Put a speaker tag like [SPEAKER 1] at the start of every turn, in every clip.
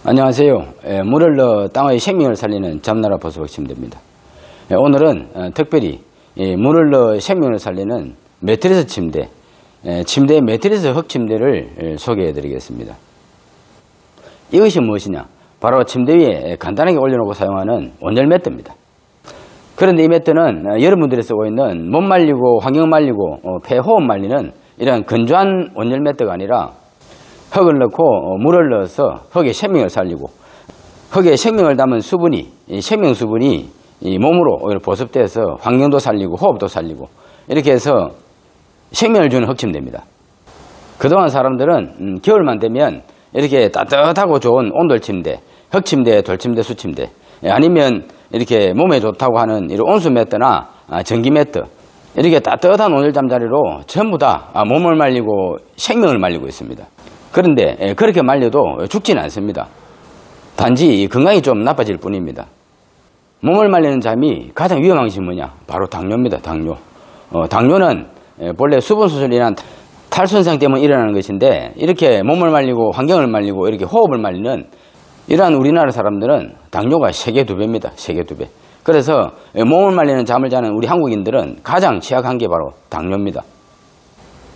[SPEAKER 1] 안녕하세요. 물을 넣어 땅의 생명을 살리는 잠나라 보수박 침대입니다. 오늘은 특별히 물을 넣어 생명을 살리는 매트리스 침대, 침대 매트리스 흙침대를 소개해 드리겠습니다. 이것이 무엇이냐? 바로 침대 위에 간단하게 올려놓고 사용하는 온열 매트입니다. 그런데 이 매트는 여러분들이 쓰고 있는 못 말리고 환경 말리고 폐호흡 말리는 이런 건조한 온열 매트가 아니라 흙을 넣고 물을 넣어서 흙의 생명을 살리고 흙에 생명을 담은 수분이 생명 수분이 이 몸으로 보습돼서 환경도 살리고 호흡도 살리고 이렇게 해서 생명을 주는 흙침대입니다. 그동안 사람들은 겨울만 되면 이렇게 따뜻하고 좋은 온돌침대, 흙침대, 돌침대, 수침대 아니면 이렇게 몸에 좋다고 하는 이런 온수 매트나 전기 매트 이렇게 따뜻한 온열 잠자리로 전부 다 몸을 말리고 생명을 말리고 있습니다. 그런데 그렇게 말려도 죽지는 않습니다. 단지 건강이 좀 나빠질 뿐입니다. 몸을 말리는 잠이 가장 위험한 것이 뭐냐? 바로 당뇨입니다. 당뇨. 당뇨는 본래 수분 수술이나 탈순상 때문에 일어나는 것인데 이렇게 몸을 말리고 환경을 말리고 이렇게 호흡을 말리는 이러한 우리나라 사람들은 당뇨가 세계 2배입니다. 세계 2배. 그래서 몸을 말리는 잠을 자는 우리 한국인들은 가장 취약한 게 바로 당뇨입니다.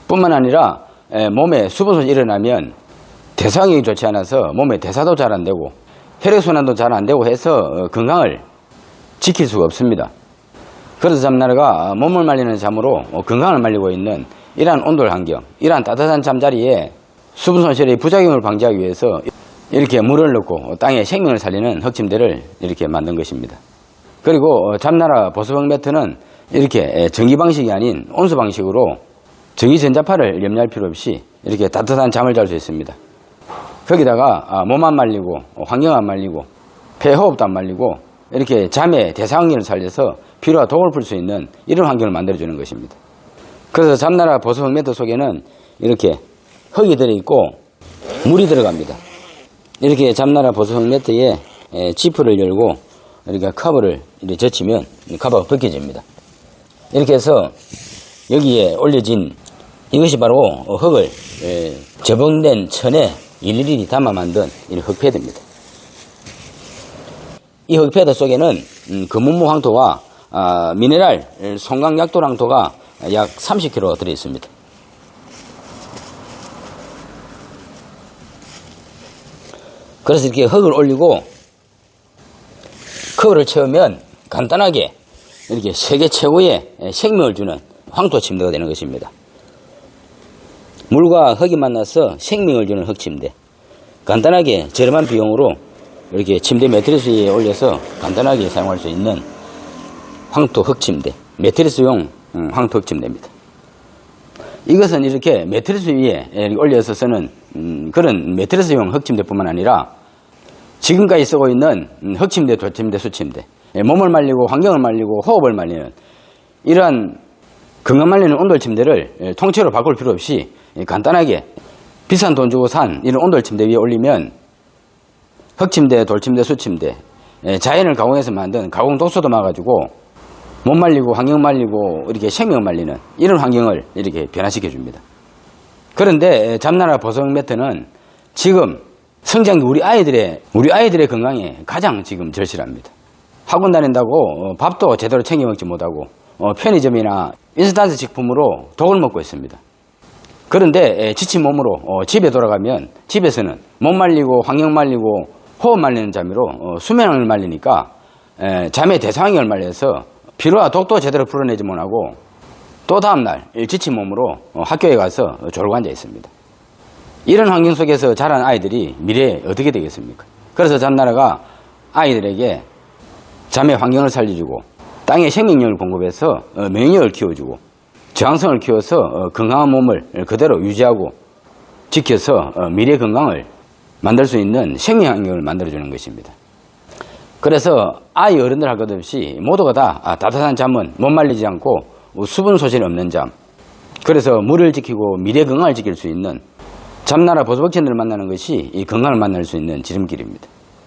[SPEAKER 1] 뿐만 아니라 몸에 수분소실이 일어나면 대사경이 좋지 않아서 몸에 대사도 잘 안 되고 혈액순환도 잘 안 되고 해서 건강을 지킬 수가 없습니다. 그래서 잠나라가 몸을 말리는 잠으로 건강을 말리고 있는 이러한 온돌 환경, 이러한 따뜻한 잠자리에 수분손실의 부작용을 방지하기 위해서 이렇게 물을 넣고 땅에 생명을 살리는 흙침대를 이렇게 만든 것입니다. 그리고 잠나라 보수박 매트는 이렇게 전기 방식이 아닌 온수 방식으로 전기전자파를 염려할 필요 없이 이렇게 따뜻한 잠을 잘 수 있습니다. 거기다가 몸 안 말리고 환경 안 말리고 폐호흡도 안 말리고 이렇게 잠의 대사항리를 살려서 피로와 독을 풀 수 있는 이런 환경을 만들어주는 것입니다. 그래서 잠나라 보수박 매트 속에는 이렇게 흙이 들어있고 물이 들어갑니다. 이렇게 잠나라 보수박 매트에 지퍼를 열고 이렇게 커버를 이렇게 젖히면 커버가 벗겨집니다. 이렇게 해서 여기에 올려진 이것이 바로 흙을 저봉된 천에 일일이 담아 만든 이 흙패드입니다. 이 흙패드 속에는 금문무 황토와 미네랄 송강 약돌 황토가 약 30kg 들어있습니다. 그래서 이렇게 흙을 올리고 커버를 채우면 간단하게 이렇게 세계 최고의 생명을 주는 황토 침대가 되는 것입니다. 물과 흙이 만나서 생명을 주는 흙침대. 간단하게 저렴한 비용으로 이렇게 침대 매트리스 위에 올려서 간단하게 사용할 수 있는 황토 흙침대. 매트리스용 황토 흙침대입니다. 이것은 이렇게 매트리스 위에 올려서 쓰는 그런 매트리스용 흙침대뿐만 아니라 지금까지 쓰고 있는 흙침대, 돌침대, 수침대. 몸을 말리고 환경을 말리고 호흡을 말리는 이러한 건강 말리는 온돌 침대를 통째로 바꿀 필요 없이 간단하게 비싼 돈 주고 산 이런 온돌 침대 위에 올리면 흙침대, 돌침대, 수침대 자연을 가공해서 만든 가공 독소도 막아주고 몸 말리고 환경 말리고 이렇게 생명 말리는 이런 환경을 이렇게 변화시켜 줍니다. 그런데 잠나라 보수박 매트는 지금 성장기 우리 아이들의 건강에 가장 지금 절실합니다. 학원 다닌다고 밥도 제대로 챙겨 먹지 못하고 편의점이나 인스턴트 식품으로 독을 먹고 있습니다. 그런데 지친 몸으로 집에 돌아가면 집에서는 몸 말리고 환경 말리고 호흡 말리는 잠으로 수면을 말리니까 잠의 대사환경을 말려서 피로와 독도 제대로 풀어내지 못하고 또 다음날 지친 몸으로 학교에 가서 졸고 앉아 있습니다. 이런 환경 속에서 자란 아이들이 미래에 어떻게 되겠습니까? 그래서 잠나라가 아이들에게 잠의 환경을 살려주고 땅에 생명력을 공급해서免疫力키워주고 저항성을 키워서 건강한 몸을 그대로 유지하고 지켜서 미래 건강을 만들 수 있는 생명 환경을 만들어주는 것입니다. 그래서 아이 어른들 할 것 없이 모두가 다 따뜻한 잠은 못 말리지 않고 수분 소실 없는 잠, 그래서 물을 지키고 미래 건강을 지킬 수 있는 잠나라 보수박 침대를 만나는 것이 이 건강을 만날 수 있는 지름길입니다.